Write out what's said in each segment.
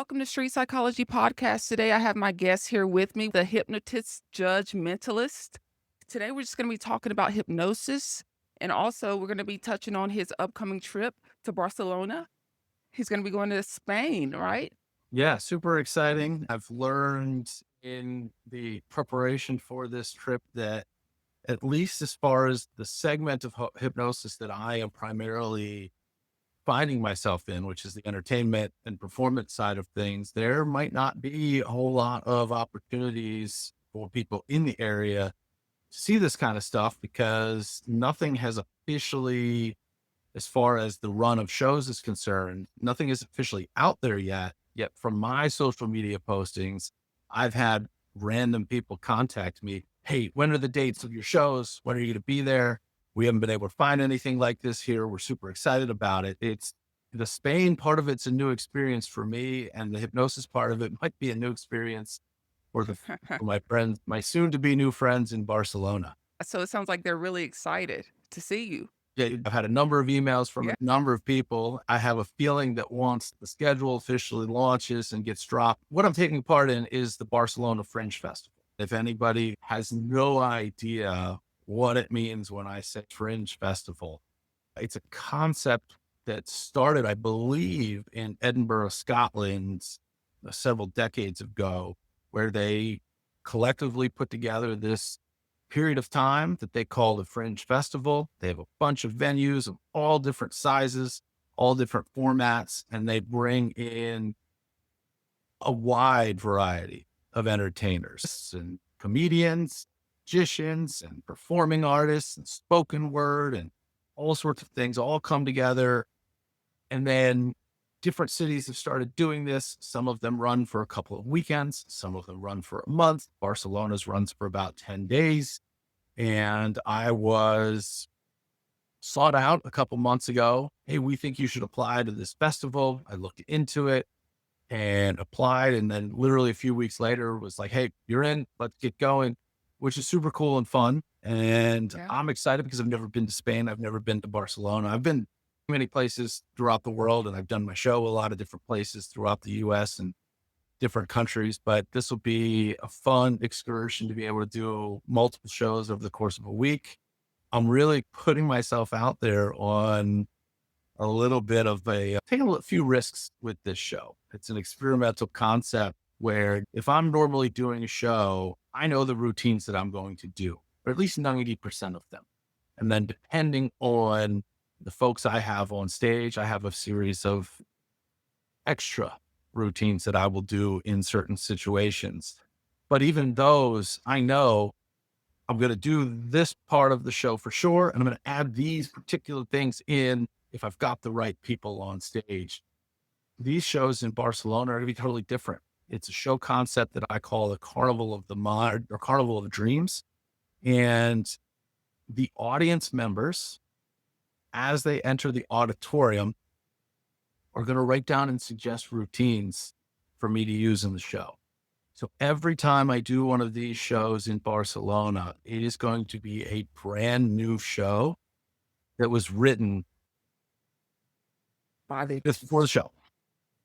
Welcome to Street Psychology Podcast. Today I have my guest here with me, the Hypnotist Judge Mentalist. Today we're just going to be talking about hypnosis, and also we're going to be touching on his upcoming trip to Barcelona. He's going to be going to Spain, right? Yeah, super exciting. I've learned in the preparation for this trip that at least as far as the segment of hypnosis that I am primarily finding myself in, which is the entertainment and performance side of things, there might not be a whole lot of opportunities for people in the area to see this kind of stuff because nothing has officially, as far as the run of shows is concerned, nothing is officially out there yet. Yet from my social media postings, I've had random people contact me. Hey, when are the dates of your shows? When are you going to be there? We haven't been able to find anything like this here. We're super excited about it. It's the Spain part of it's a new experience for me, and the hypnosis part of it might be a new experience for my friends, my soon to be new friends in Barcelona. So it sounds like they're really excited to see you. Yeah, I've had a number of emails from Yeah. a number of people. I have a feeling that once the schedule officially launches and gets dropped, what I'm taking part in is the Barcelona Fringe Festival. If anybody has no idea what it means when I say Fringe Festival, it's a concept that started, I believe, in Edinburgh, Scotland, several decades ago, where they collectively put together this period of time that they call the Fringe Festival. They have a bunch of venues of all different sizes, all different formats, and they bring in a wide variety of entertainers and comedians, magicians, and performing artists, and spoken word, and all sorts of things all come together. And then different cities have started doing this. Some of them run for a couple of weekends, some of them run for a month. Barcelona's runs for about 10 days. And I was sought out a couple months ago. Hey, we think you should apply to this festival. I looked into it and applied. And then literally a few weeks later was like, hey, you're in, let's get going, which is super cool and fun. And Yeah. I'm excited because I've never been to Spain. I've never been to Barcelona. I've been many places throughout the world, and I've done my show a lot of different places throughout the US and different countries, but this will be a fun excursion to be able to do multiple shows over the course of a week. I'm really putting myself out there on a little bit of taking a few risks with this show. It's an experimental concept where if I'm normally doing a show, I know the routines that I'm going to do, or at least 90% of them. And then depending on the folks I have on stage, I have a series of extra routines that I will do in certain situations. But even those, I know I'm going to do this part of the show for sure. And I'm going to add these particular things in if I've got the right people on stage. These shows in Barcelona are going to be totally different. It's a show concept that I call the Carnival of the Mind or Carnival of Dreams. And the audience members, as they enter the auditorium, are going to write down and suggest routines for me to use in the show. So every time I do one of these shows in Barcelona, it is going to be a brand new show that was written By the just before the show.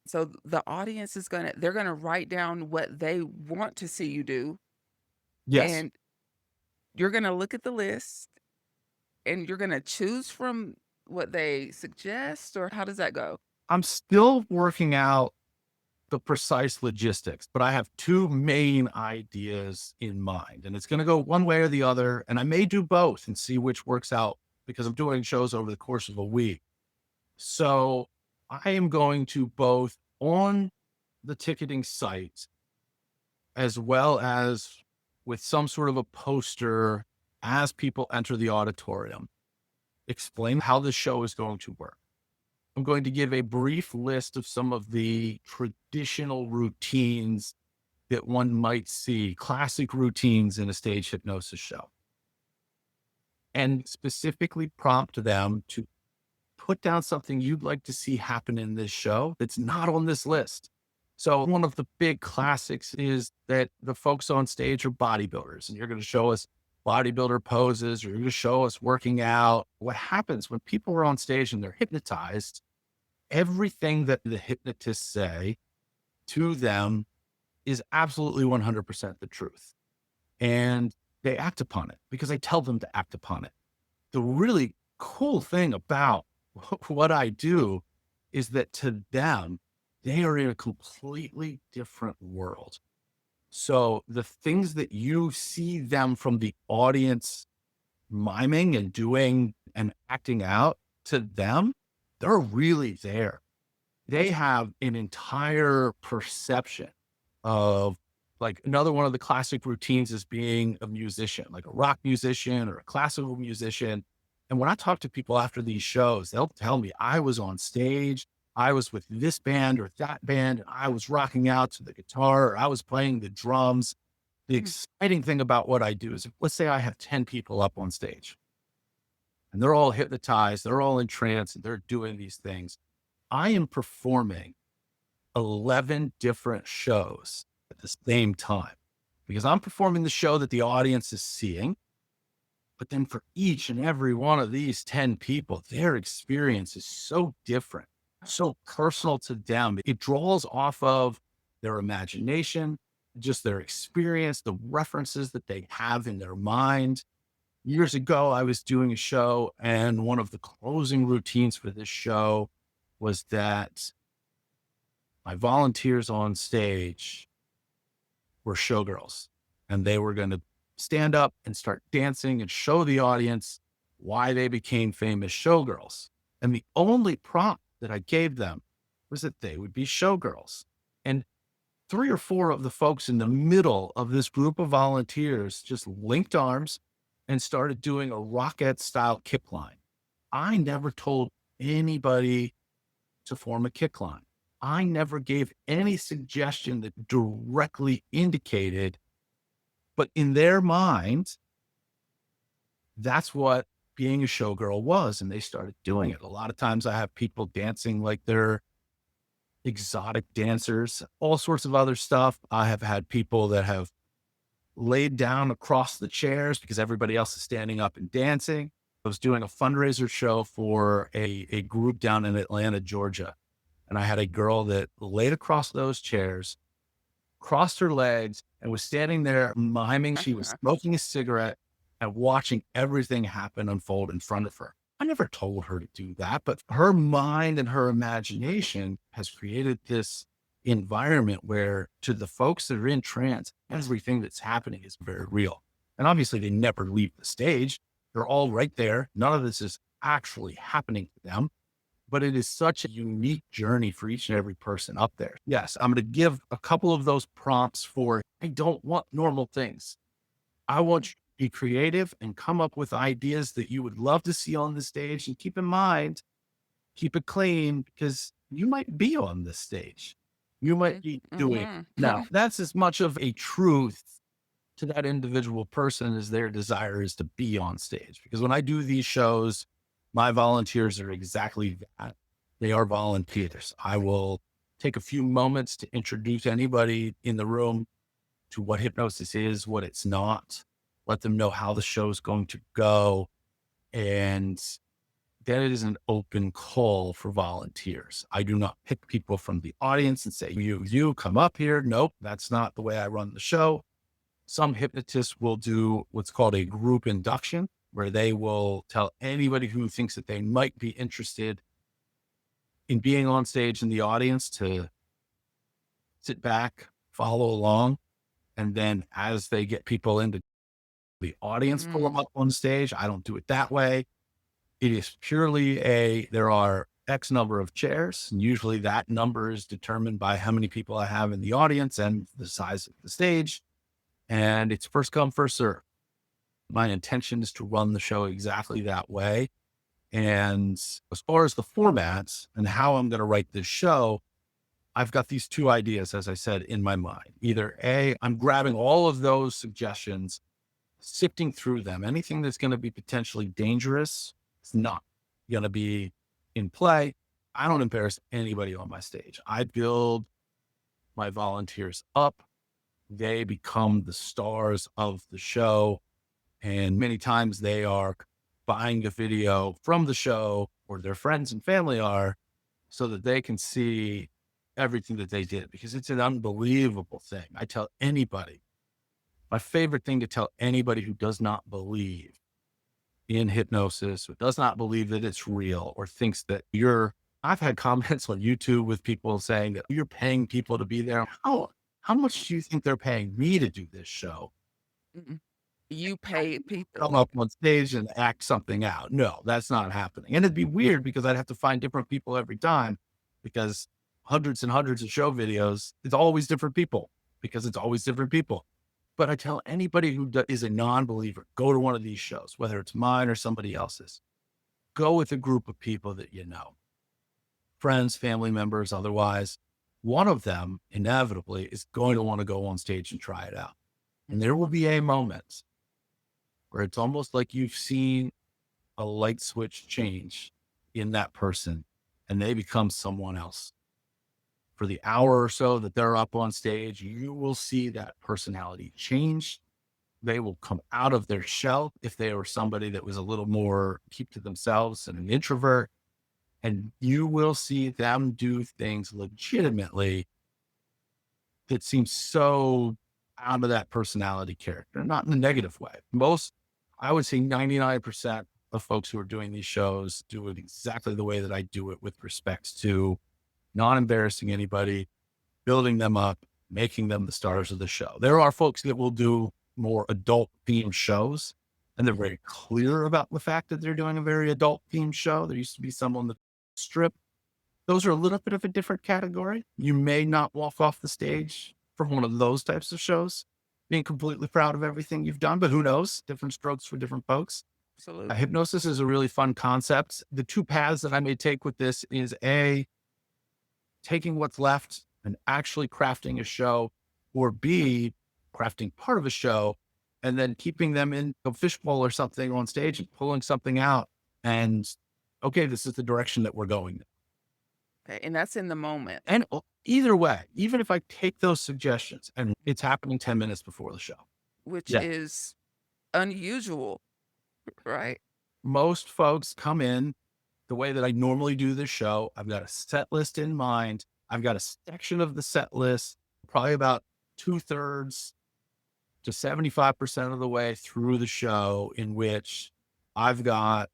So the audience is they're gonna write down what they want to see you do, Yes, and you're gonna look at the list and you're gonna choose from what they suggest, or how does that go? I'm still working out the precise logistics, but I have two main ideas in mind, and it's going to go one way or the other. And I may do both and see which works out because I'm doing shows over the course of a week. So I am going to both on the ticketing site as well as with some sort of a poster as people enter the auditorium, explain how the show is going to work. I'm going to give a brief list of some of the traditional routines that one might see, classic routines in a stage hypnosis show, and specifically prompt them to put down something you'd like to see happen in this show that's not on this list. So one of the big classics is that the folks on stage are bodybuilders, and you're going to show us bodybuilder poses, or you're going to show us working out. What happens when people are on stage and they're hypnotized, everything that the hypnotists say to them is absolutely 100% the truth. And they act upon it because I tell them to act upon it. The really cool thing about what I do is that to them, they are in a completely different world. So the things that you see them from the audience miming and doing and acting out, to them, they're really there. They have an entire perception of, like, another one of the classic routines is being a musician, like a rock musician or a classical musician. And when I talk to people after these shows, they'll tell me I was on stage, I was with this band or that band, and I was rocking out to the guitar, or I was playing the drums. The Mm. exciting thing about what I do is, let's say I have 10 people up on stage and they're all hypnotized, they're all in trance, and they're doing these things. I am performing 11 different shows at the same time because I'm performing the show that the audience is seeing. But then for each and every one of these 10 people, their experience is so different, so personal to them. It draws off of their imagination, just their experience, the references that they have in their mind. Years ago, I was doing a show, and one of the closing routines for this show was that my volunteers on stage were showgirls, and they were going to stand up and start dancing and show the audience why they became famous showgirls. And the only prompt that I gave them was that they would be showgirls. And three or four of the folks in the middle of this group of volunteers just linked arms and started doing a rockette style kick line. I never told anybody to form a kick line. I never gave any suggestion that directly indicated, but in their mind, that's what being a showgirl was. And they started doing it. A lot of times I have people dancing like they're exotic dancers, all sorts of other stuff. I have had people that have laid down across the chairs because everybody else is standing up and dancing. I was doing a fundraiser show for a group down in Atlanta, Georgia. And I had a girl that laid across those chairs, crossed her legs, and was standing there miming. She was smoking a cigarette and watching everything happen unfold in front of her. I never told her to do that, but her mind and her imagination has created this environment where, to the folks that are in trance, everything that's happening is very real. And obviously, they never leave the stage. They're all right there. None of this is actually happening to them, but it is such a unique journey for each and every person up there. Yes, I'm going to give a couple of those prompts for, I don't want normal things. I want you to be creative and come up with ideas that you would love to see on the stage. And keep in mind, keep it clean, because you might be on this stage. You might be doing it. Mhm. Now, that's as much of a truth to that individual person as their desire is to be on stage. Because when I do these shows, my volunteers are exactly that. They are volunteers. I will take a few moments to introduce anybody in the room to what hypnosis is, what it's not, let them know how the show is going to go. And then it is an open call for volunteers. I do not pick people from the audience and say, you come up here. Nope, that's not the way I run the show. Some hypnotists will do what's called a group induction, where they will tell anybody who thinks that they might be interested in being on stage in the audience to sit back, follow along. And then as they get people into the audience, pull them Mm. up on stage. I don't do it that way. It is purely there are X number of chairs. And usually that number is determined by how many people I have in the audience and the size of the stage. And it's first come, first serve. My intention is to run the show exactly that way. And as far as the formats and how I'm going to write this show, I've got these two ideas, as I said, in my mind. Either A, I'm grabbing all of those suggestions, sifting through them. Anything that's going to be potentially dangerous is not going to be in play. I don't embarrass anybody on my stage. I build my volunteers up. They become the stars of the show. And many times they are buying a video from the show, or their friends and family are, so that they can see everything that they did because it's an unbelievable thing. I tell anybody, my favorite thing to tell anybody who does not believe in hypnosis, who does not believe that it's real or thinks that I've had comments on YouTube with people saying that you're paying people to be there. How much do you think they're paying me to do this show? Mhm. You pay Come people. up on stage and act something out. No, that's not happening. And it'd be weird because I'd have to find different people every time because hundreds and hundreds of show videos, it's always different people because it's always different people. But I tell anybody who is a non-believer, go to one of these shows, whether it's mine or somebody else's. Go with a group of people that you know, friends, family members, otherwise. One of them inevitably is going to want to go on stage and try it out. And there will be a moment where it's almost like you've seen a light switch change in that person and they become someone else. For the hour or so that they're up on stage, you will see that personality change. They will come out of their shell if they were somebody that was a little more keep to themselves and an introvert. And you will see them do things legitimately that seem so out of that personality character, not in a negative way. I would say 99% of folks who are doing these shows do it exactly the way that I do it with respect to not embarrassing anybody, building them up, making them the stars of the show. There are folks that will do more adult themed shows, and they're very clear about the fact that they're doing a very adult themed show. There used to be some on the strip. Those are a little bit of a different category. You may not walk off the stage from one of those types of shows being completely proud of everything you've done, but who knows? Different strokes for different folks. Absolutely. Hypnosis is a really fun concept. The two paths that I may take with this is A, taking what's left and actually crafting a show, or B, crafting part of a show and then keeping them in a fishbowl or something on stage and pulling something out. And okay, this is the direction that we're going. Okay, and that's in the moment, And either way, even if I take those suggestions and it's happening 10 minutes before the show. which Yeah. is unusual, right? Most folks come in the way that I normally do this show. I've got a set list in mind. I've got a section of the set list, probably about 2/3 to 75% of the way through the show, in which I've got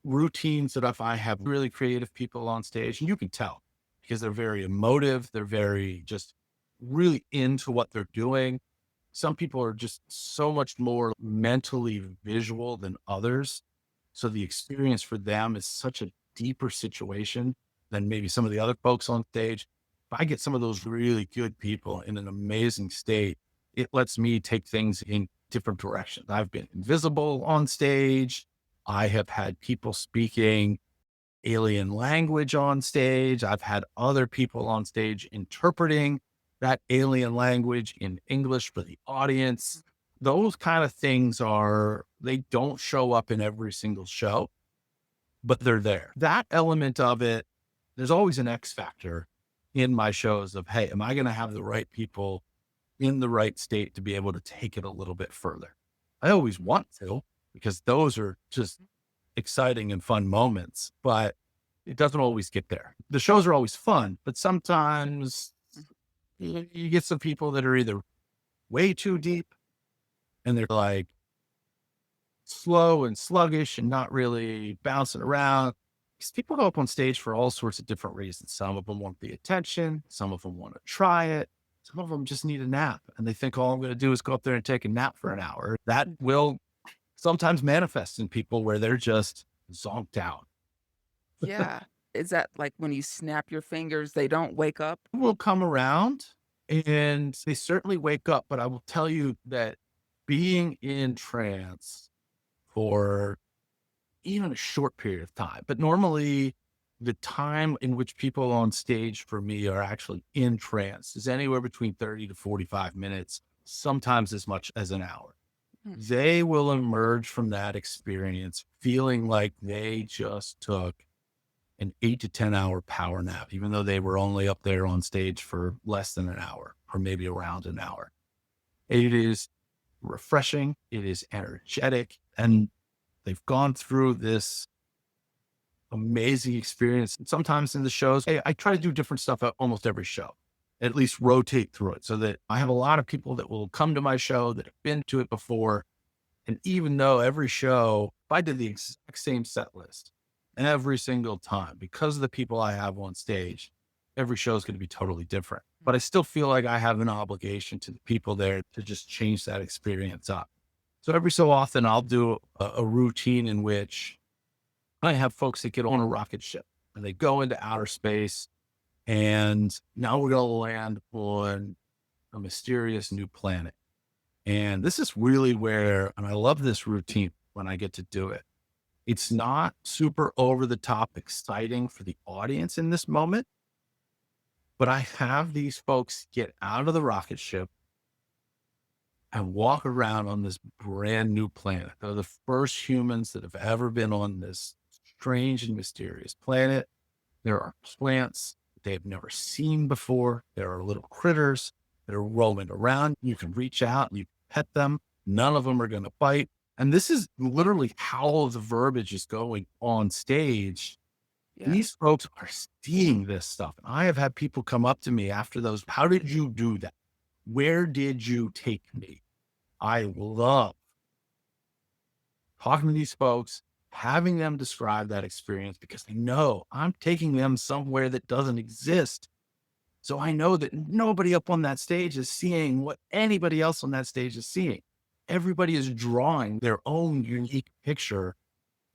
routines that if I have really creative people on stage, and you can tell because they're very emotive, they're very just really into what they're doing. Some people are just so much more mentally visual than others. So the experience for them is such a deeper situation than maybe some of the other folks on stage. If I get some of those really good people in an amazing state, it lets me take things in different directions. I've been invisible on stage. I have had people speaking alien language on stage. I've had other people on stage interpreting that alien language in English for the audience. Those kind of things they don't show up in every single show, but they're there. That element of it, there's always an X factor in my shows of, hey, am I going to have the right people in the right state to be able to take it a little bit further? I always want to, because those are just exciting and fun moments, but it doesn't always get there. The shows are always fun, but sometimes you get some people that are either way too deep and they're like slow and sluggish and not really bouncing around. Because people go up on stage for all sorts of different reasons. Some of them want the attention. Some of them want to try it. Some of them just need a nap and they think all I'm going to do is go up there and take a nap for an hour. That will sometimes manifest in people where they're just zonked out. Yeah. Is that like when you snap your fingers, they don't wake up? Will come around and they certainly wake up, but I will tell you that being in trance for even a short period of time, but normally the time in which people on stage for me are actually in trance is anywhere between 30 to 45 minutes, sometimes as much as an hour. Mm, They will emerge from that experience feeling like they just took an 8 to 10 hour power nap, even though they were only up there on stage for less than an hour or maybe around an hour. It is refreshing. It is energetic. And they've gone through this amazing experience. And sometimes in the shows, hey, I try to do different stuff at almost every show, at least rotate through it so that I have a lot of people that will come to my show that have been to it before. And even though every show, if I did the exact same set list every single time, because of the people I have on stage, every show is going to be totally different. But I still feel like I have an obligation to the people there to just change that experience up. So every so often, I'll do a routine in which I have folks that get on a rocket ship and they go into outer space. And now we're going to land on a mysterious new planet. And this is really where, and I love this routine when I get to do it. It's not super over the top exciting for the audience in this moment, but I have these folks get out of the rocket ship and walk around on this brand new planet. They're the first humans that have ever been on this strange and mysterious planet. There are plants they've never seen before. There are little critters that are roaming around. You can reach out and you can pet them. None of them are going to bite. And this is literally how the verbiage is going on stage. Yeah. These folks are seeing this stuff. I have had people come up to me after those. How did you do that? Where did you take me? I love talking to these folks, having them describe that experience because I know I'm taking them somewhere that doesn't exist. So I know that nobody up on that stage is seeing what anybody else on that stage is seeing. Everybody is drawing their own unique picture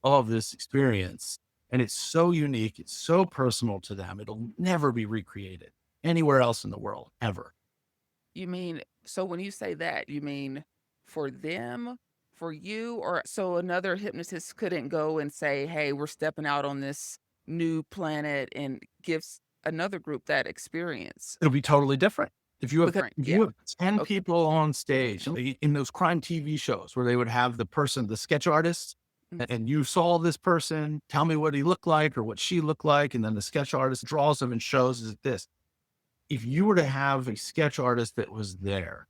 of this experience. And it's so unique. It's so personal to them. It'll never be recreated anywhere else in the world, ever. You mean so when you say that, you mean for them, for you, or so another hypnotist couldn't go and say, "Hey, we're stepping out on this new planet," and gives another group that experience? It'll be totally different. Because If you yeah. have 10 Okay. people on stage in those crime TV shows where they would have the person, the sketch artist, Mm, and you saw this person, tell me what he looked like or what she looked like, and then the sketch artist draws them and shows is this. If you were to have a sketch artist that was there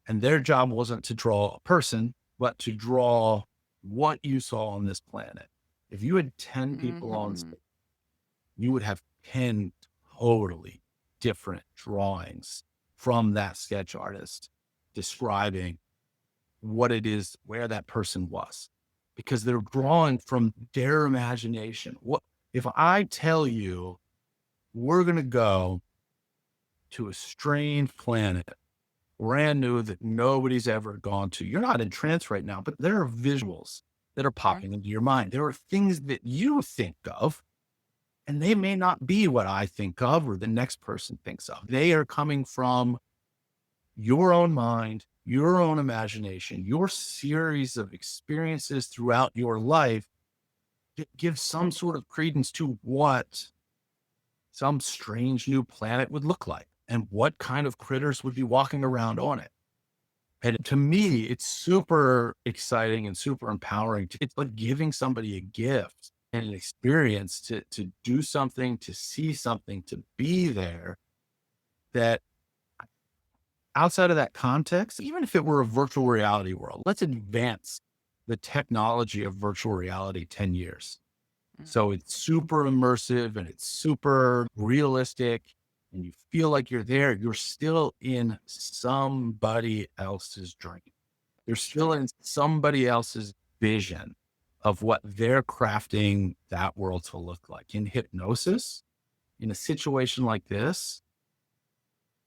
and their job wasn't to draw a person, but to draw what you saw on this planet. If you had 10 people on mhm. stage, you would have 10 totally different drawings from that sketch artist describing what it is, where that person was, because they're drawing from their imagination. What if I tell you we're going to go to a strange planet, brand new that nobody's ever gone to? You're not in trance right now, but there are visuals that are Mhm. popping into your mind. There are things that you think of and they may not be what I think of or the next person thinks of. They are coming from your own mind, your own imagination, your series of experiences throughout your life that give some sort of credence to what some strange new planet would look like and what kind of critters would be walking around on it. And to me, it's super exciting and super empowering. It's like giving somebody a gift and an experience to do something, to see something, to be there that outside of that context, even if it were a virtual reality world, let's advance the technology of virtual reality 10 years. Mm. So it's super immersive and it's super realistic and you feel like you're there. You're still in somebody else's dream. You're still in somebody else's vision of what they're crafting that world to look like. In hypnosis, in a situation like this,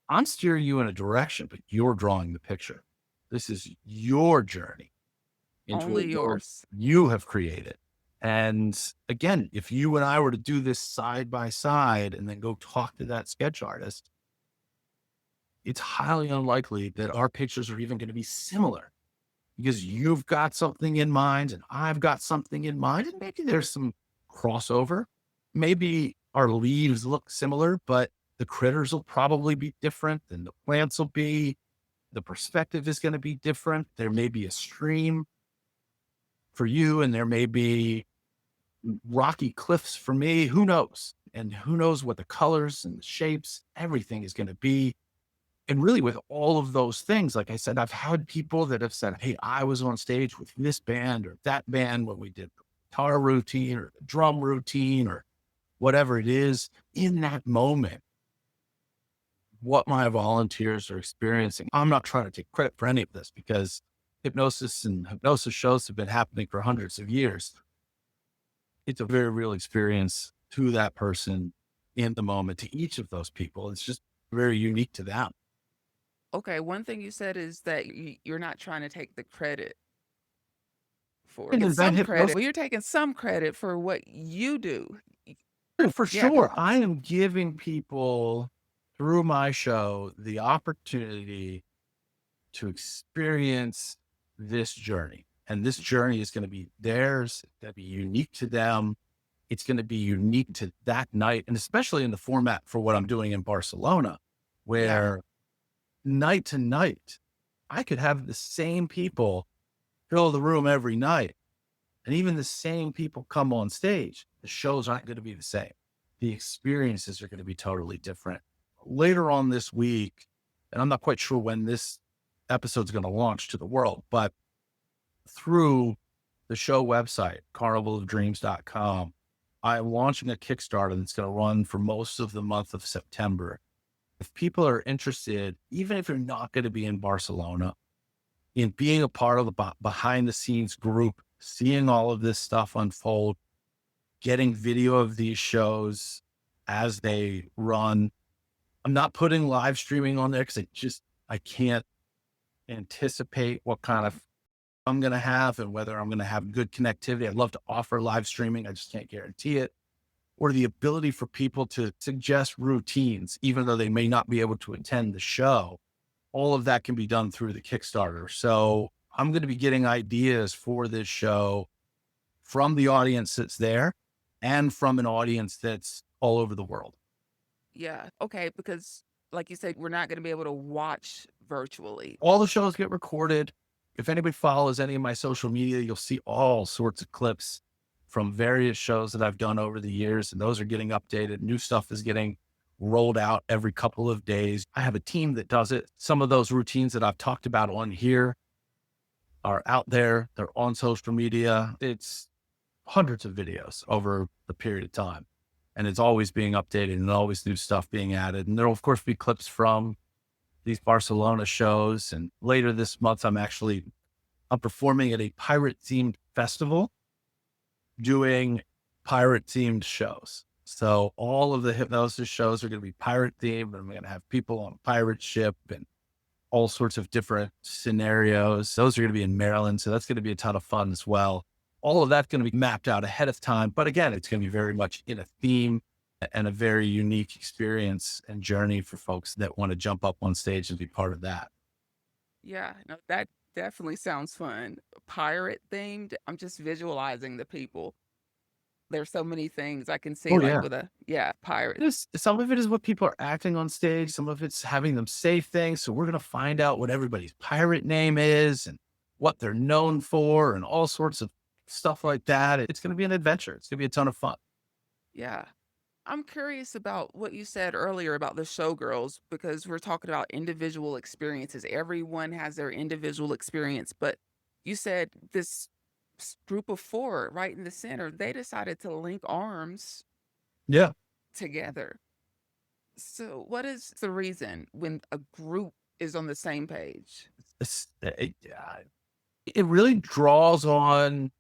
I'm steering you in a direction, but you're drawing the picture. This is your journey into a Only world yours. you have created. And again, if you and I were to do this side by side and then go talk to that sketch artist, it's highly unlikely that our pictures are even going to be similar because you've got something in mind and I've got something in mind. And maybe there's some crossover. Maybe our leaves look similar, but the critters will probably be different and the plants will be, the perspective is going to be different. There may be a stream for you and there may be rocky cliffs for me. Who knows? And who knows what the colors and the shapes, everything is going to be. And really, with all of those things, like I said, I've had people that have said, "Hey, I was on stage with this band or that band when we did guitar routine or the drum routine or whatever it is in that moment, what my volunteers are experiencing. I'm not trying to take credit for any of this because hypnosis and hypnosis shows have been happening for hundreds of years. It's a very real experience to that person in the moment, to each of those people. It's just very unique to them. Okay, one thing you said is that you're not trying to take the credit for And get then that some hypnosis, credit. Well, you're taking some credit for what you do. Y for Yeah, go sure, on. I am giving people through my show the opportunity to experience this journey. And this journey is going to be theirs, it's going to be unique to them. It's going to be unique to that night. And especially in the format for what I'm doing in Barcelona, Yeah, where night to night, I could have the same people fill the room every night. And even the same people come on stage. The shows aren't going to be the same. The experiences are going to be totally different. Later on this week, and I'm not quite sure when this episode's going to launch to the world, but through the show website, carnivalofdreams.com, I'm launching a Kickstarter that's going to run for most of the month of September. If people are interested, even if you're not going to be in Barcelona, in being a part of the behind the scenes group, seeing all of this stuff unfold, getting video of these shows as they run. I'm not putting live streaming on there because I can't anticipate what kind of I'm going to have and whether I'm going to have good connectivity. I'd love to offer live streaming. I just can't guarantee it. Or the ability for people to suggest routines, even though they may not be able to attend the show. All of that can be done through the Kickstarter. So I'm going to be getting ideas for this show from the audience that's there and from an audience that's all over the world. yeah, okay, because like you said, we're not gonna be able to watch virtually. All the shows get recorded. If anybody follows any of my social media, you'll see all sorts of clips from various shows that I've done over the years, and those are getting updated. New stuff is getting rolled out every couple of days. I have a team that does it. Some of those routines that I've talked about on here are out there. They're on social media. It's hundreds of videos over the period of time. And it's always being updated and always new stuff being added. And there'll of course be clips from these Barcelona shows. And later this month, I'm performing at a pirate themed festival doing pirate themed shows. So all of the hypnosis shows are going to be pirate themed, and I'm going to have people on a pirate ship and all sorts of different scenarios. Those are going to be in Maryland. So that's going to be a ton of fun as well. All of that's going to be mapped out ahead of time. But again, it's going to be very much in a theme and a very unique experience and journey for folks that want to jump up on stage and be part of that. Yeah, no, that definitely sounds fun. Pirate themed, I'm just visualizing the people. There's so many things I can see, Oh, like, yeah. with a yeah, pirate. Some of it is what people are acting on stage. Some of it's having them say things. So we're going to find out what everybody's pirate name is and what they're known for and all sorts of stuff like that. It's going to be an adventure. It's going to be a ton of fun. Yeah. I'm curious about what you said earlier about the showgirls because we're talking about individual experiences. Everyone has their individual experience, but you said this group of four right in the center, they decided to link arms Yeah. together. So, what is the reason when a group is on the same page? It really draws on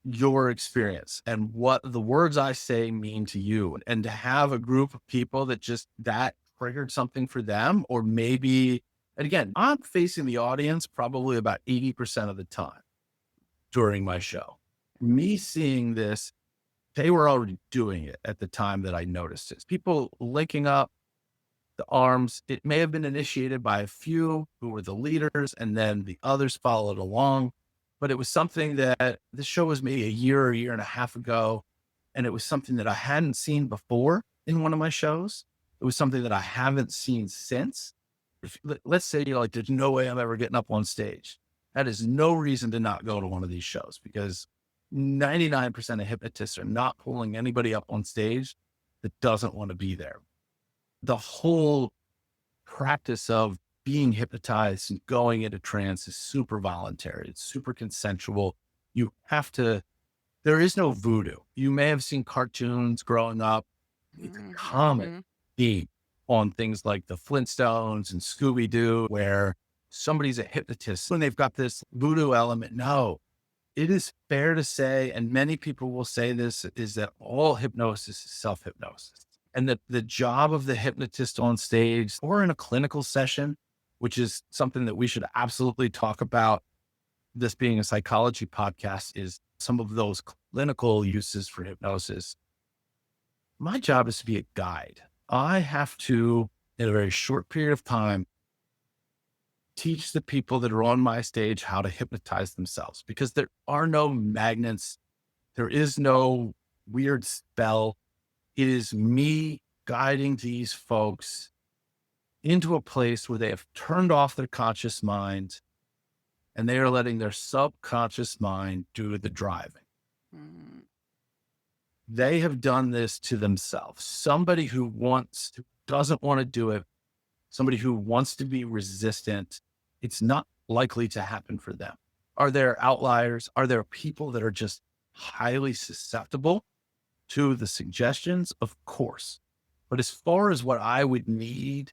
your experience and what the words I say mean to you. And to have a group of people that just that triggered something for them, or maybe, and again, I'm facing the audience probably about 80% of the time during my show. Me seeing this, they were already doing it at the time that I noticed it. People linking up the arms. It may have been initiated by a few who were the leaders, and then the others followed along. But it was something that this show was maybe a year and a half ago. And it was something that I hadn't seen before in one of my shows. It was something that I haven't seen since. Let's say you're like, there's no way I'm ever getting up on stage. That is no reason to not go to one of these shows because 99% of hypnotists are not pulling anybody up on stage that doesn't want to be there. The whole practice of being hypnotized and going into trance is super voluntary. It's super consensual. You have to There is no voodoo. You may have seen cartoons growing up. It's a common Mhm. theme on things like the Flintstones and Scooby Doo, where somebody's a hypnotist and they've got this voodoo element. No, it is fair to say, and many people will say this, is that all hypnosis is self hypnosis. And that the job of the hypnotist on stage or in a clinical session, which is something that we should absolutely talk about, this being a psychology podcast, is some of those clinical uses for hypnosis. My job is to be a guide. I have to, in a very short period of time, teach the people that are on my stage how to hypnotize themselves because there are no magnets. There is no weird spell. It is me guiding these folks into a place where they have turned off their conscious mind and they are letting their subconscious mind do the driving. Mhm. They have done this to themselves. Somebody who doesn't want to do it, somebody who wants to be resistant, it's not likely to happen for them. Are there outliers? Are there people that are just highly susceptible to the suggestions? Of course. But as far as what I would need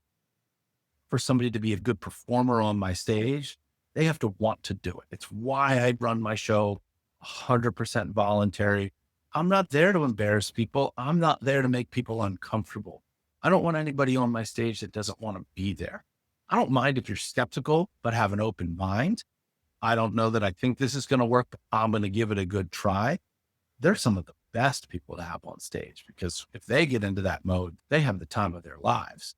for somebody to be a good performer on my stage, they have to want to do it. It's why I run my show 100% voluntary. I'm not there to embarrass people. I'm not there to make people uncomfortable. I don't want anybody on my stage that doesn't want to be there. I don't mind if you're skeptical, but have an open mind. I don't know that I think this is going to work, but I'm going to give it a good try. They're some of the best people to have on stage because if they get into that mode, they have the time of their lives.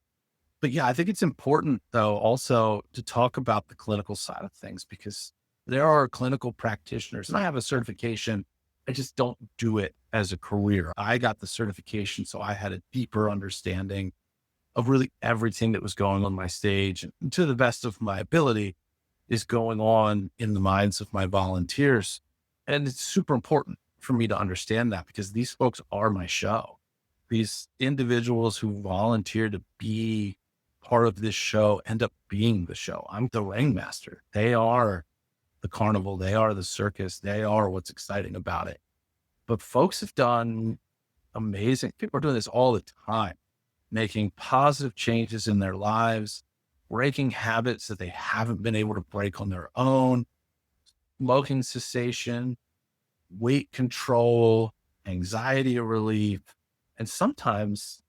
But yeah, I think it's important though also to talk about the clinical side of things because there are clinical practitioners and I have a certification. I just don't do it as a career. I got the certification, so I had a deeper understanding of really everything that was going on my stage and to the best of my ability is going on in the minds of my volunteers. And it's super important for me to understand that because these folks are my show. These individuals who volunteer to be part of this show end up being the show. I'm the ringmaster. They are the carnival. They are the circus. They are what's exciting about it. But folks have done amazing. People are doing this all the time, making positive changes in their lives, breaking habits that they haven't been able to break on their own, smoking cessation, weight control, anxiety relief. And sometimes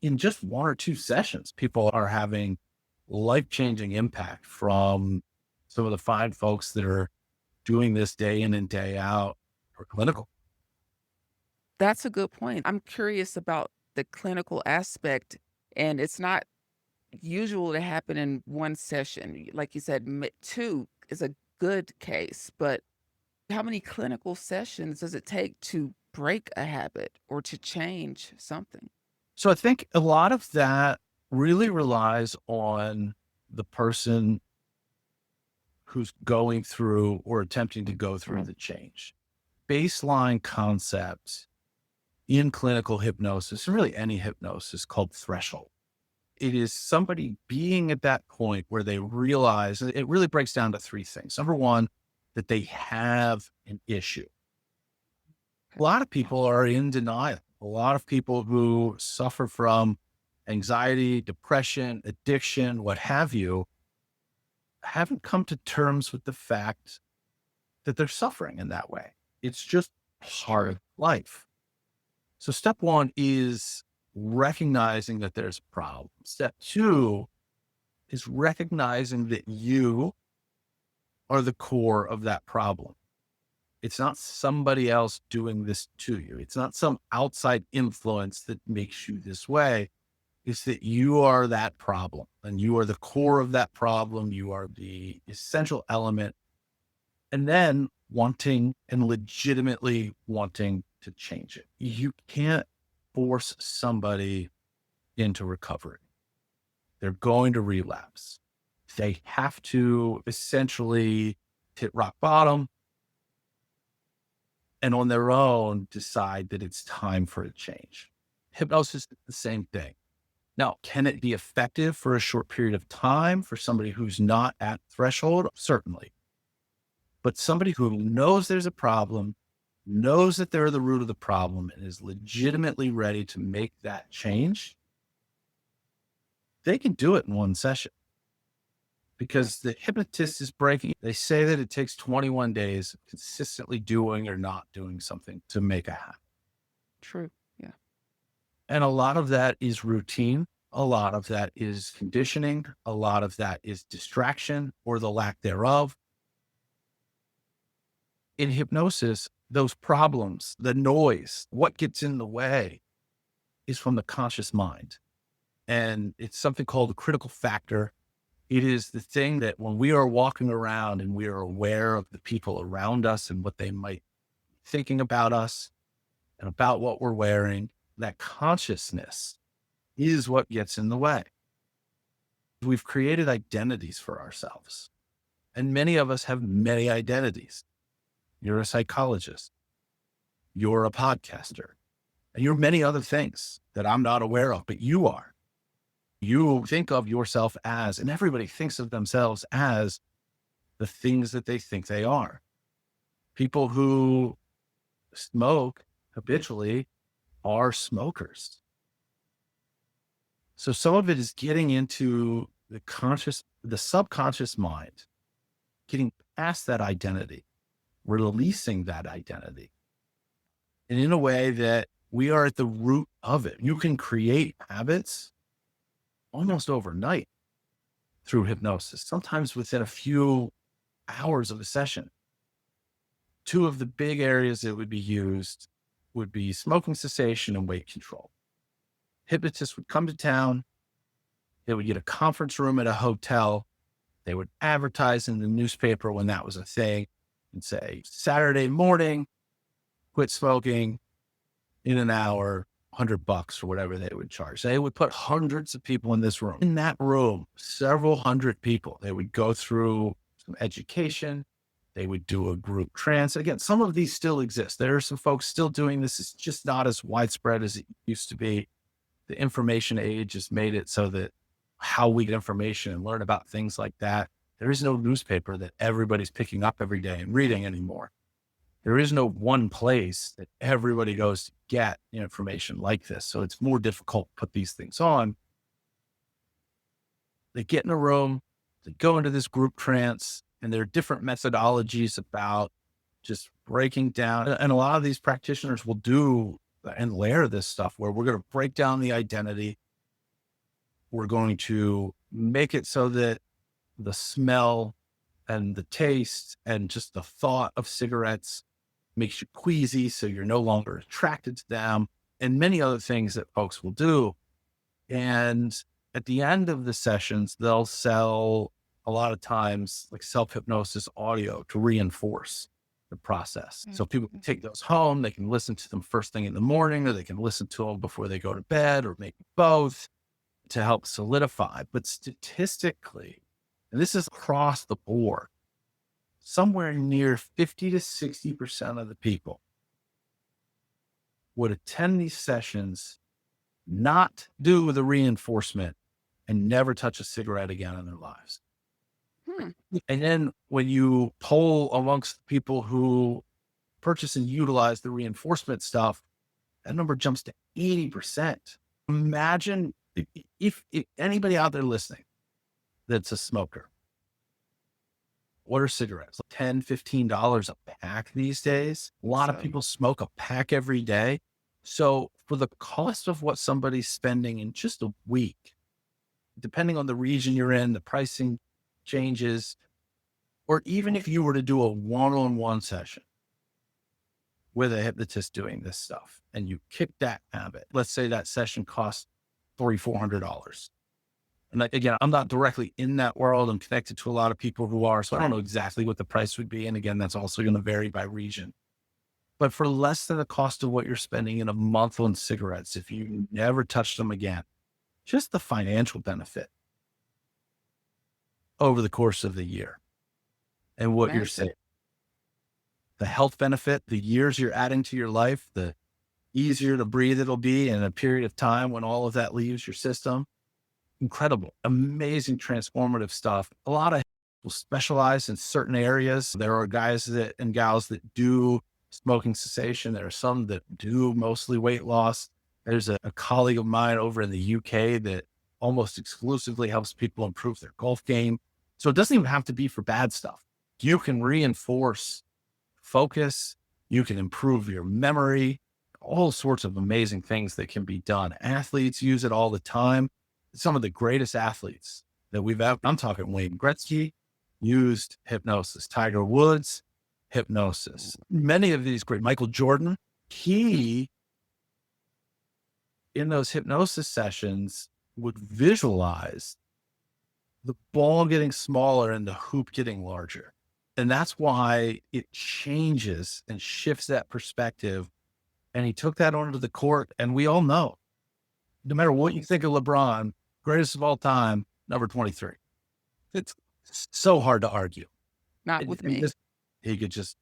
in just one or two sessions, people are having life-changing impact from some of the fine folks that are doing this day in and day out for clinical. That's a good point. I'm curious about the clinical aspect, and it's not usual to happen in one session. Like you said, 2 is a good case, but how many clinical sessions does it take to break a habit or to change something? So I think a lot of that really relies on the person who's going through or attempting to go through the change. Baseline concept in clinical hypnosis, and really any hypnosis, called threshold. It is somebody being at that point where they realize it really breaks down to three things. Number one, that they have an issue. A lot of people are in denial. A lot of people who suffer from anxiety, depression, addiction, what have you, haven't come to terms with the fact that they're suffering in that way. It's just part of life. So step one is recognizing that there's a problem. Step two is recognizing that you are the core of that problem. It's not somebody else doing this to you. It's not some outside influence that makes you this way. It's that you are that problem and you are the core of that problem. You are the essential element. And then wanting and legitimately wanting to change it. You can't force somebody into recovery. They're going to relapse. They have to essentially hit rock bottom and on their own decide that it's time for a change. Hypnosis is the same thing. Now, can it be effective for a short period of time for somebody who's not at threshold? Certainly. But somebody who knows there's a problem, knows that they're the root of the problem and is legitimately ready to make that change, they can do it in one session because the hypnotist is breaking. They say that it takes 21 days of consistently doing or not doing something to make a habit. True. Yeah. And a lot of that is routine. A lot of that is conditioning. A lot of that is distraction or the lack thereof. In hypnosis, those problems, the noise, what gets in the way is from the conscious mind. And it's something called a critical factor. It is the thing that when we are walking around and we are aware of the people around us and what they might be thinking about us and about what we're wearing, that consciousness is what gets in the way. We've created identities for ourselves. And many of us have many identities. You're a psychologist. You're a podcaster. And you're many other things that I'm not aware of, but you are. You think of yourself as, and everybody thinks of themselves as the things that they think they are. People who smoke habitually are smokers. So some of it is getting into the subconscious mind, getting past that identity, releasing that identity. And in a way that we are at the root of it. You can create habits almost overnight through hypnosis, sometimes within a few hours of a session. Two of the big areas that would be used would be smoking cessation and weight control. Hypnotists would come to town. They would get a conference room at a hotel. They would advertise in the newspaper when that was a thing and say, Saturday morning, quit smoking in an hour, $100 or whatever they would charge. They would put hundreds of people in this room. In that room, several hundred people. They would go through some education. They would do a group trance. Again, some of these still exist. There are some folks still doing this. It's just not as widespread as it used to be. The information age has made it so that how we get information and learn about things like that, there is no newspaper that everybody's picking up every day and reading anymore. There is no one place that everybody goes to get information like this. So it's more difficult to put these things on. They get in a room, they go into this group trance, and there are different methodologies about just breaking down. And a lot of these practitioners will do and layer this stuff where we're going to break down the identity. We're going to make it so that the smell and the taste and just the thought of cigarettes makes you queasy, so you're no longer attracted to them, and many other things that folks will do. And at the end of the sessions, they'll sell a lot of times like self-hypnosis audio to reinforce the process. So people can take those home. They can listen to them first thing in the morning, or they can listen to them before they go to bed, or maybe both, to help solidify. But statistically, and this is across the board, somewhere near 50 to 60% of the people would attend these sessions, not do the reinforcement, and never touch a cigarette again in their lives. Hmm. And then when you poll amongst people who purchase and utilize the reinforcement stuff, that number jumps to 80%. Imagine if anybody out there listening that's a smoker, what are cigarettes? Like $10, $15 a pack these days. A lot of people smoke a pack every day. So for the cost of what somebody's spending in just a week, depending on the region you're in, the pricing changes, or even if you were to do a one-on-one session with a hypnotist doing this stuff and you kick that habit, let's say that session costs $300, $400. And like, again, I'm not directly in that world. I'm connected to a lot of people who are, so I don't know exactly what the price would be. And again, that's also going to vary by region. But for less than the cost of what you're spending in a month on cigarettes, if you never touch them again, just the financial benefit over the course of the year and what you're saying, the health benefit, the years you're adding to your life, the easier to breathe it'll be in a period of time when all of that leaves your system. Incredible, amazing, transformative stuff. A lot of people specialize in certain areas. There are guys and gals that do smoking cessation. There are some that do mostly weight loss. There's a colleague of mine over in the UK that almost exclusively helps people improve their golf game. So it doesn't even have to be for bad stuff. You can reinforce focus. You can improve your memory, all sorts of amazing things that can be done. Athletes use it all the time. Some of the greatest athletes that we've ever, I'm talking Wayne Gretzky used hypnosis, Tiger Woods, hypnosis. Many of these great, Michael Jordan, he, in those hypnosis sessions, would visualize the ball getting smaller and the hoop getting larger. And that's why it changes and shifts that perspective. And he took that onto the court. And we all know, no matter what you think of LeBron, greatest of all time, number 23. It's so hard to argue. Not with me. He could just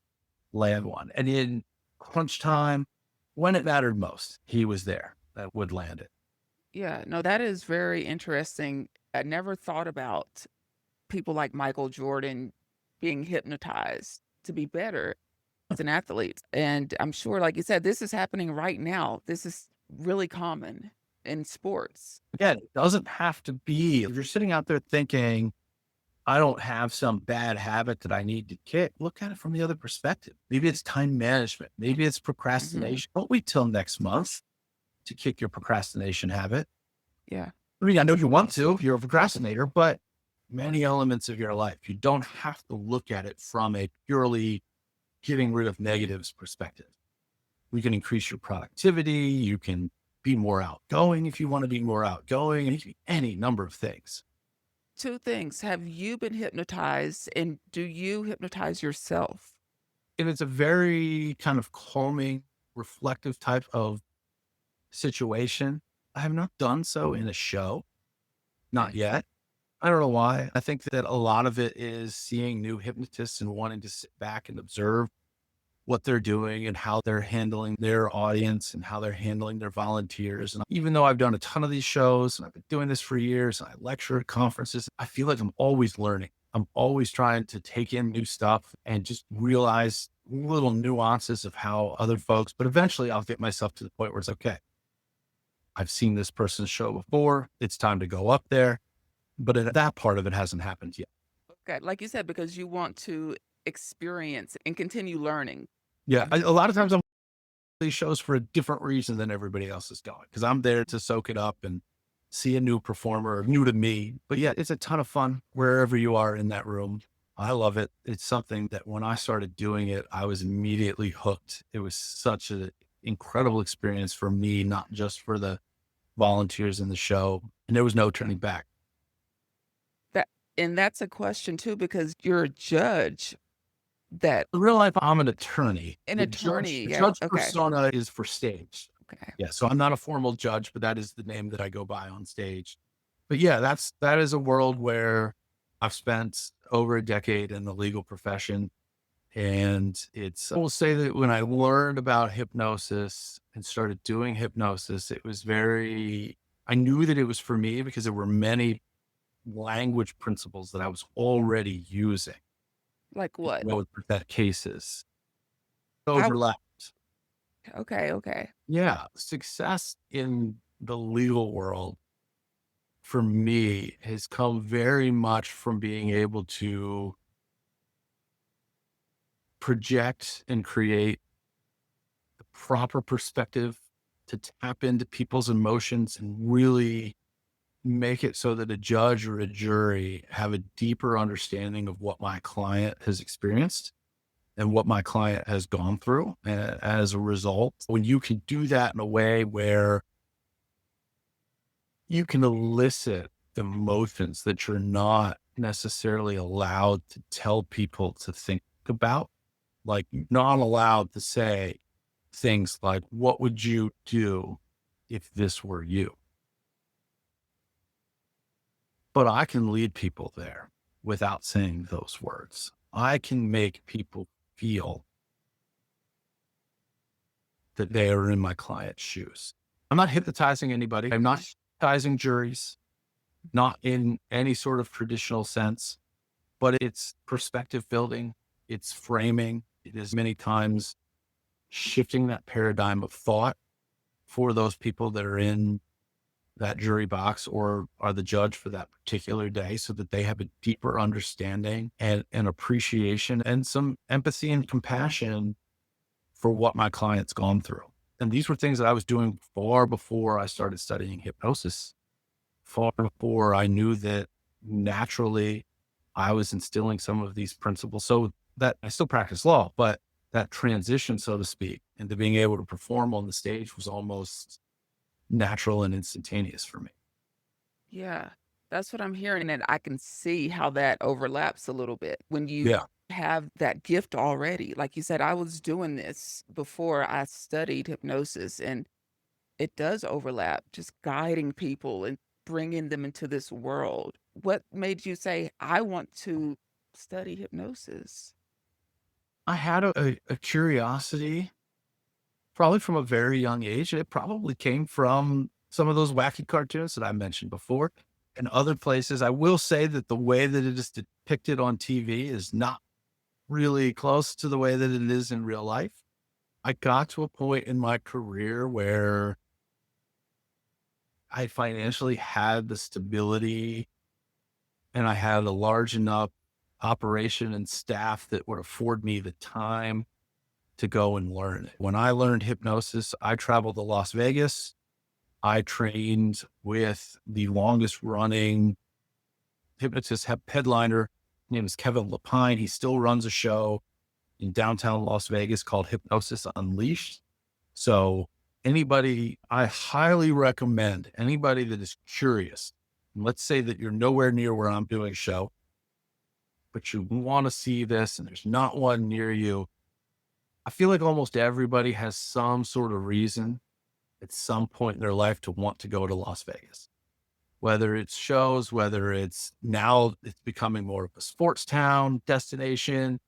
land one. And in crunch time, when it mattered most, he was there that would land it. Yeah, no, that is very interesting. I never thought about people like Michael Jordan being hypnotized to be better as an athlete. And I'm sure, like you said, this is happening right now. This is really common in sports. Again, it doesn't have to be, if you're sitting out there thinking, I don't have some bad habit that I need to kick, look at it from the other perspective. Maybe it's time management. Maybe it's procrastination. Don't wait till next month to kick your procrastination habit. Yeah. I mean, I know you want to, you're a procrastinator, but many elements of your life, you don't have to look at it from a purely getting rid of negatives perspective. We can increase your productivity. You can be more outgoing if you want to be more outgoing, and it can be any number of things. Two things. Have you been hypnotized and do you hypnotize yourself? And it's a very kind of calming, reflective type of situation. I have not done so in a show, not Okay. yet. I don't know why. I think that a lot of it is seeing new hypnotists and wanting to sit back and observe what they're doing and how they're handling their audience and how they're handling their volunteers. And even though I've done a ton of these shows and I've been doing this for years and I lecture at conferences, I feel like I'm always learning. I'm always trying to take in new stuff and just realize little nuances of how other folks, but eventually I'll get myself to the point where it's okay. I've seen this person's show before. It's time to go up there. But that part of it hasn't happened yet. Okay. Like you said, because you want to experience and continue learning. Yeah. A lot of times I'm on these shows for a different reason than everybody else is going because I'm there to soak it up and see a new performer, new to me. But yeah, it's a ton of fun wherever you are in that room. I love it. It's something that when I started doing it, I was immediately hooked. It was such an incredible experience for me, not just for the volunteers in the show. And there was no turning back. And that's a question too, because you're a judge that In real life, I'm an attorney. an The attorney. Yeah. judge Okay. persona is for stage. Okay. Yeah. So I'm not a formal judge, but that is the name that I go by on stage. But yeah, that is a world where I've spent over a decade in the legal profession. And I will say that when I learned about hypnosis and started doing hypnosis, it was I knew that it was for me because there were many language principles that I was already using. Like what? What would present cases How overlapped. okay, okay. Yeah. Success in the legal world for me has come very much from being able to project and create the proper perspective to tap into people's emotions and really make it so that a judge or a jury have a deeper understanding of what my client has experienced and what my client has gone through. And as a result, when you can do that in a way where you can elicit emotions that you're not necessarily allowed to tell people to think about, like you're not allowed to say things like, what would you do if this were you? But I can lead people there without saying those words. I can make people feel that they are in my client's shoes. I'm not hypnotizing anybody. I'm not hypnotizing juries, not in any sort of traditional sense, but it's perspective building. It's framing. It is many times shifting that paradigm of thought for those people that are in that jury box or are the judge for that particular day so that they have a deeper understanding and appreciation and some empathy and compassion for what my client's gone through. And these were things that I was doing far before I started studying hypnosis, far before I knew that naturally I was instilling some of these principles. So that I still practice law, but that transition, so to speak, into being able to perform on the stage was almost natural and instantaneous for me. Yeah, that's what I'm hearing, and I can see how that overlaps a little bit when you Yeah. have that gift already. Like you said, I was doing this before I studied hypnosis, and it does overlap, just guiding people and bringing them into this world. What made you say, "I want to study hypnosis"? I had a curiosity probably from a very young age. It probably came from some of those wacky cartoons that I mentioned before and other places. I will say that the way that it is depicted on TV is not really close to the way that it is in real life. I got to a point in my career where I financially had the stability and I had a large enough operation and staff that would afford me the time to go and learn it. When I learned hypnosis, I traveled to Las Vegas. I trained with the longest running hypnotist headliner. His name is Kevin Lapine. He still runs a show in downtown Las Vegas called Hypnosis Unleashed. So anybody, I highly recommend anybody that is curious. And let's say that you're nowhere near where I'm doing a show, but you want to see this and there's not one near you. I feel like almost everybody has some sort of reason at some point in their life to want to go to Las Vegas, whether it's shows, whether it's now it's becoming more of a sports town destination.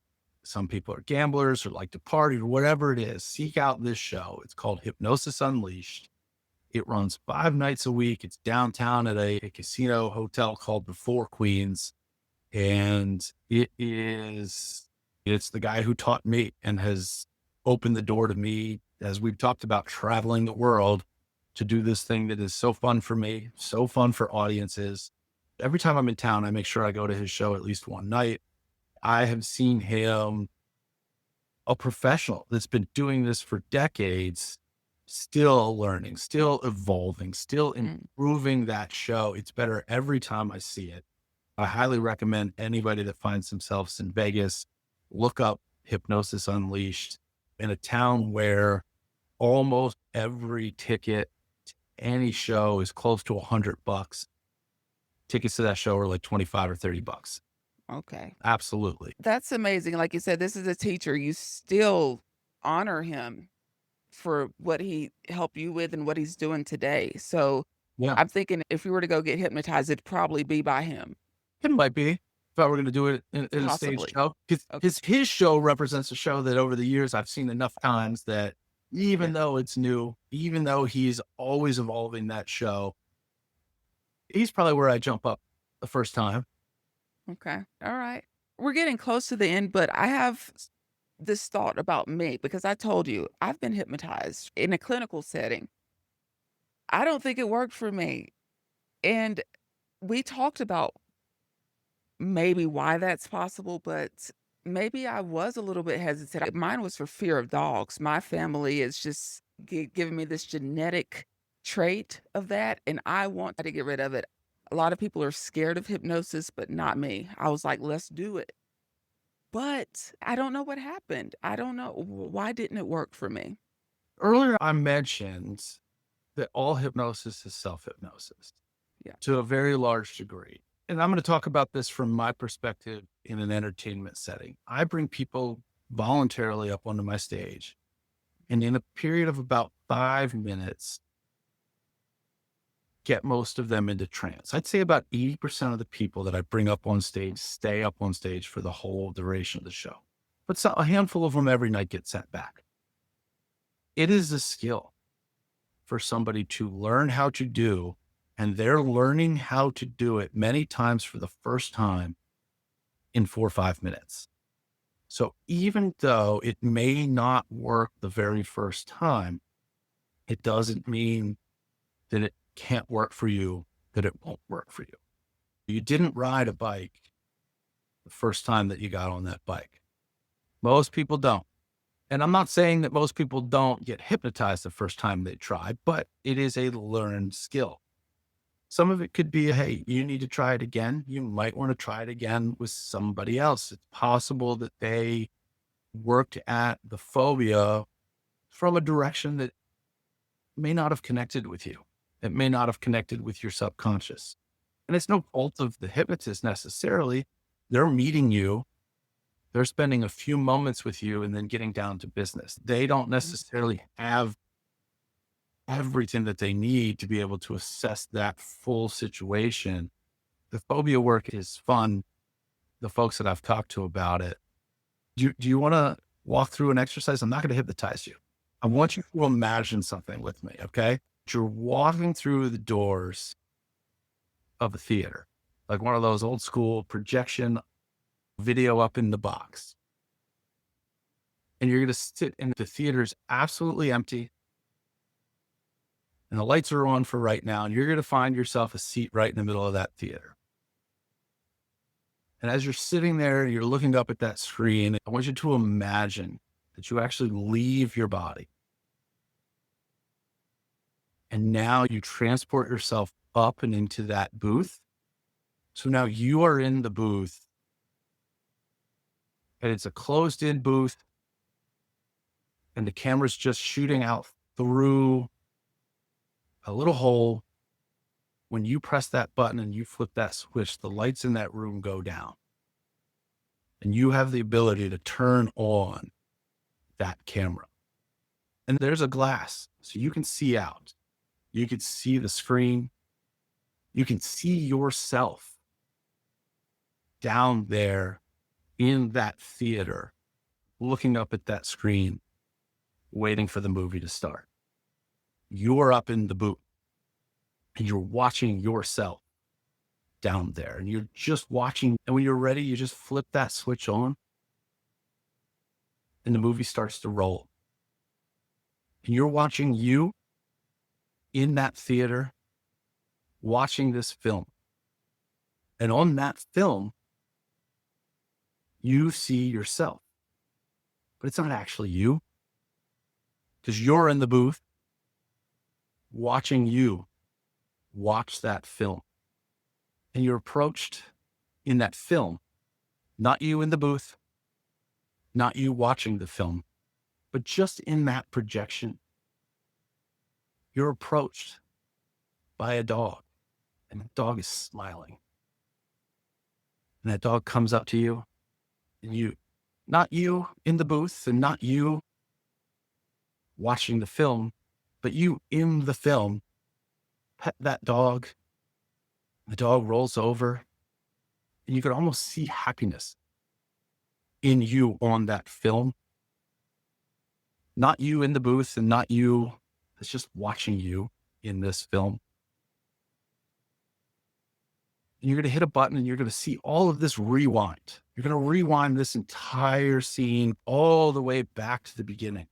Some people are gamblers or like to party or whatever it is. Seek out this show. It's called Hypnosis Unleashed. It runs 5 nights a week. It's downtown at a casino hotel called the Four Queens. And it's the guy who taught me and has opened the door to me, as we've talked about traveling the world, to do this thing that is so fun for me, so fun for audiences. Every time I'm in town, I make sure I go to his show at least one night. I have seen him, a professional that's been doing this for decades, still learning, still evolving, still Mm. improving that show. It's better every time I see it. I highly recommend anybody that finds themselves in Vegas, look up Hypnosis Unleashed in a town where almost every ticket to any show is close to $100. Tickets to that show are like 25 or $30. Okay. Absolutely. That's amazing. Like you said, this is a teacher. You still honor him for what he helped you with and what he's doing today. So Yeah. I'm thinking if you were to go get hypnotized, it'd probably be by him. It might be if I were going to do it in a stage Possibly. show. Because Okay. his show represents a show that over the years I've seen enough times that even Yeah. though it's new, even though he's always evolving that show, he's probably where I jump up the first time. Okay. All right. We're getting close to the end, but I have this thought about me because I told you I've been hypnotized in a clinical setting. I don't think it worked for me. And we talked about maybe why that's possible, but maybe I was a little bit hesitant. Mine was for fear of dogs. My family is just giving me this genetic trait of that, and I want to get rid of it. A lot of people are scared of hypnosis, but not me. I was like, let's do it. But I don't know what happened. I don't know why didn't it work for me? Earlier, I mentioned that all hypnosis is self hypnosis Yeah. to a very large degree. And I'm going to talk about this from my perspective in an entertainment setting. I bring people voluntarily up onto my stage, and in a period of about 5 minutes, get most of them into trance. I'd say about 80% of the people that I bring up on stage stay up on stage for the whole duration of the show. But a handful of them every night get sent back. It is a skill for somebody to learn how to do, and they're learning how to do it many times for the first time in 4 or 5 minutes. So even though it may not work the very first time, it doesn't mean that it can't work for you, that it won't work for you. You didn't ride a bike the first time that you got on that bike. Most people don't. And I'm not saying that most people don't get hypnotized the first time they try, but it is a learned skill. Some of it could be, hey, you need to try it again. You might want to try it again with somebody else. It's possible that they worked at the phobia from a direction that may not have connected with you. It may not have connected with your subconscious. And it's no fault of the hypnotist necessarily. They're meeting you. They're spending a few moments with you and then getting down to business. They don't Mhm. necessarily have everything that they need to be able to assess that full situation. The phobia work is fun. The folks that I've talked to about it. Do you want to walk through an exercise? I'm not going to hypnotize you. I want you to imagine something with me. Okay. You're walking through the doors of a theater, like one of those old school projection video up in the box. And you're going to sit in the theater's absolutely empty and the lights are on for right now. And you're going to find yourself a seat right in the middle of that theater. And as you're sitting there, you're looking up at that screen. I want you to imagine that you actually leave your body. And now you transport yourself up and into that booth. So now you are in the booth and it's a closed in booth and the camera's just shooting out through a little hole. When you press that button and you flip that switch, the lights in that room go down and you have the ability to turn on that camera. And there's a glass so you can see out. You can see the screen. You can see yourself down there in that theater, looking up at that screen, waiting for the movie to start. You're up in the booth and you're watching yourself down there and you're just watching. And when you're ready, you just flip that switch on and the movie starts to roll. And you're watching you in that theater, watching this film. And on that film, you see yourself, but it's not actually you because you're in the booth watching you watch that film. And you're approached in that film, not you in the booth, not you watching the film, but just in that projection, you're approached by a dog and the dog is smiling. And that dog comes up to you and you, not you in the booth and not you watching the film, but you in the film, pet that dog. The dog rolls over and you could almost see happiness in you on that film. Not you in the booth and not you that's just watching you in this film. And you're going to hit a button and you're going to see all of this rewind. You're going to rewind this entire scene all the way back to the beginning.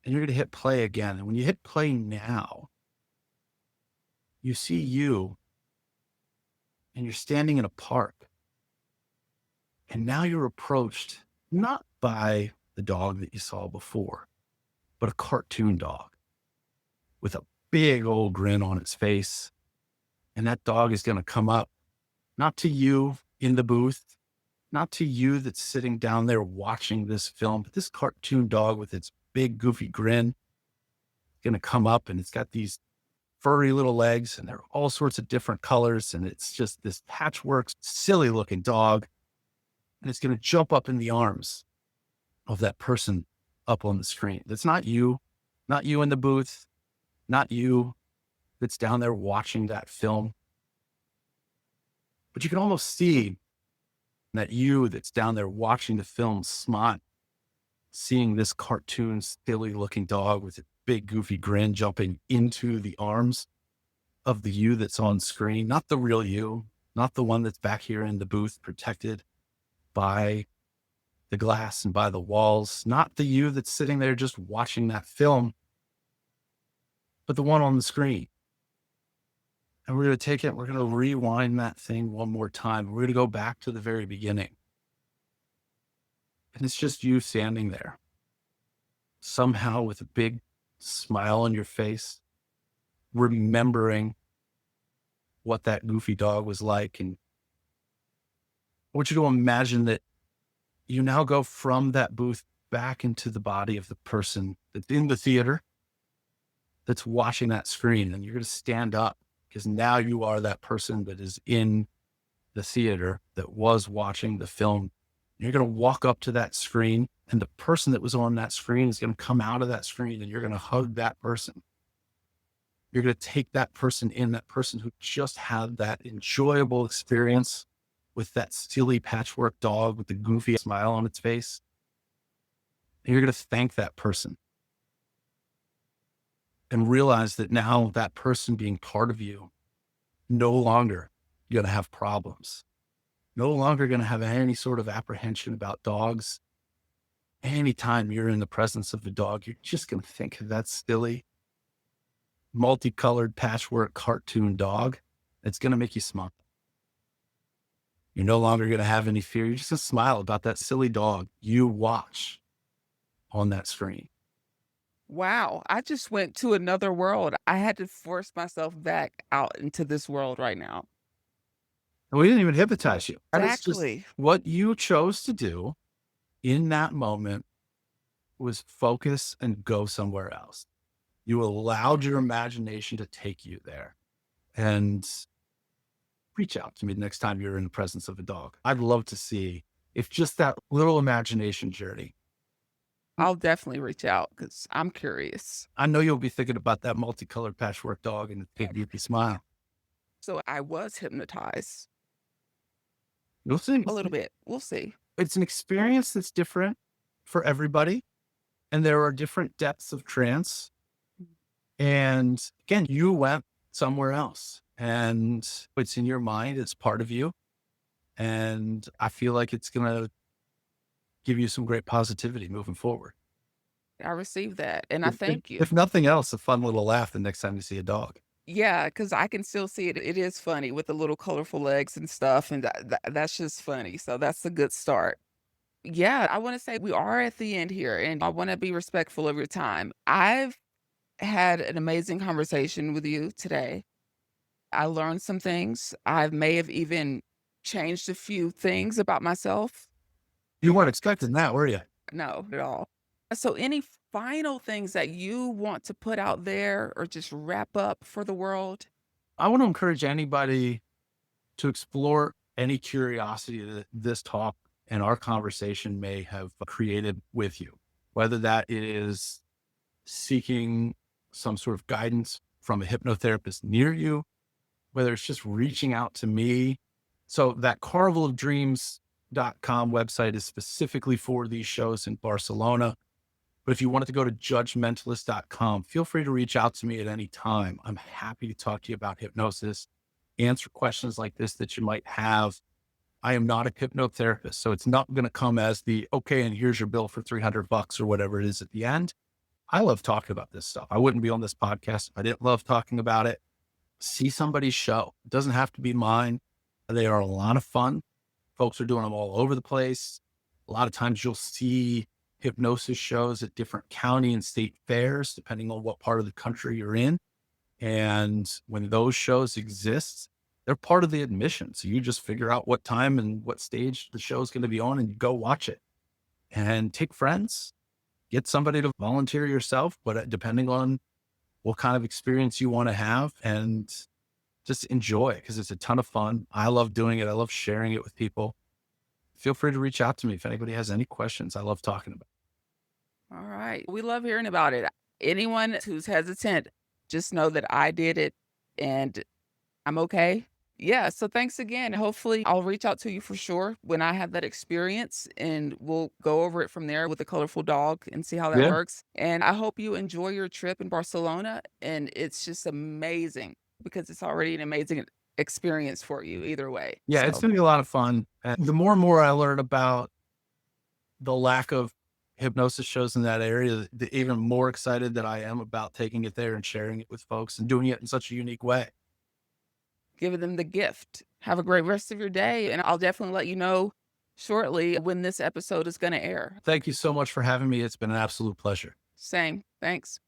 And you're going to hit play again. And when you hit play now, you see you and you're standing in a park. And now you're approached not by the dog that you saw before, but a cartoon dog with a big old grin on its face. And that dog is going to come up, not to you in the booth, not to you that's sitting down there watching this film, but this cartoon dog with its big goofy grin going to come up and it's got these furry little legs and they're all sorts of different colors. And it's just this patchwork, silly looking dog. And it's going to jump up in the arms of that person up on the screen. That's not you in the booth, not you that's down there watching that film. But you can almost see that you that's down there watching the film smile, seeing this cartoon, silly looking dog with a big goofy grin jumping into the arms of the you that's on screen, not the real you, not the one that's back here in the booth protected, by the glass and by the walls, not the you that's sitting there just watching that film, but the one on the screen. And we're going to take it, we're going to rewind that thing one more time. We're going to go back to the very beginning. And it's just you standing there, somehow with a big smile on your face, remembering what that goofy dog was like. And I want you to imagine that you now go from that booth back into the body of the person that's in the theater that's watching that screen. And you're going to stand up because now you are that person that is in the theater that was watching the film. You're going to walk up to that screen, and the person that was on that screen is going to come out of that screen, and you're going to hug that person. You're going to take that person in, that person who just had that enjoyable experience with that silly patchwork dog with the goofy smile on its face. And you're going to thank that person and realize that now that person being part of you, no longer going to have problems, no longer going to have any sort of apprehension about dogs. Anytime you're in the presence of the dog, you're just going to think of that silly, multicolored patchwork cartoon dog. It's going to make you smile. You're no longer going to have any fear. You're just going to smile about that silly dog you watch on that screen. Wow, I just went to another world. I had to force myself back out into this world right now. And we didn't even hypnotize you. That is just Exactly. what you chose to do in that moment was focus and go somewhere else. You allowed your imagination to take you there. And reach out to me the next time you're in the presence of a dog. I'd love to see if just that little imagination journey. I'll definitely reach out because I'm curious. I know you'll be thinking about that multicolored patchwork dog and the big goofy smile. So I was hypnotized You'll see. a little bit. We'll see. It's an experience that's different for everybody. And there are different depths of trance. And again, you went somewhere else and it's in your mind. It's part of you. And I feel like it's going to give you some great positivity moving forward. I received that, and I If, if, thank you. if nothing else, a fun little laugh the next time you see a dog. Yeah, because I can still see it. It is funny with the little colorful legs and stuff, and that's just funny. So that's a good start. Yeah, I want to say we are at the end here, and I want to be respectful of your time. I've had an amazing conversation with you today. I learned some things. I may have even changed a few things about myself. You weren't expecting that, were you? No, at all. So, any final things that you want to put out there or just wrap up for the world? I want to encourage anybody to explore any curiosity that this talk and our conversation may have created with you, whether that is seeking some sort of guidance from a hypnotherapist near you, whether it's just reaching out to me. So that carnivalofdreams.com website is specifically for these shows in Barcelona. But if you wanted to go to judgementalist.com, feel free to reach out to me at any time. I'm happy to talk to you about hypnosis, answer questions like this that you might have. I am not a hypnotherapist, so it's not going to come as the, okay, and here's your bill for $300 or whatever it is at the end. I love talking about this stuff. I wouldn't be on this podcast if I didn't love talking about it. See somebody's show. It doesn't have to be mine. They are a lot of fun. Folks are doing them all over the place. A lot of times you'll see hypnosis shows at different county and state fairs, depending on what part of the country you're in. And when those shows exist, they're part of the admission. So you just figure out what time and what stage the show is going to be on and you go watch it and take friends, get somebody to volunteer yourself, but depending on what kind of experience you want to have, and just enjoy it because it's a ton of fun. I love doing it. I love sharing it with people. Feel free to reach out to me if anybody has any questions. I love talking about it. All right. We love hearing about it. Anyone who's hesitant, just know that I did it and I'm okay. Yeah. So thanks again. Hopefully, I'll reach out to you for sure when I have that experience and we'll go over it from there with a colorful dog and see how that Yeah. works. And I hope you enjoy your trip in Barcelona. And it's just amazing because it's already an amazing experience for you either way. Yeah, it's So gonna be a lot of fun. And the more and more I learn about the lack of hypnosis shows in that area, the even more excited that I am about taking it there and sharing it with folks and doing it in such a unique way. give them the gift. Have a great rest of your day, and I'll definitely let you know shortly when this episode is going to air. Thank you so much for having me. It's been an absolute pleasure. Same. Thanks.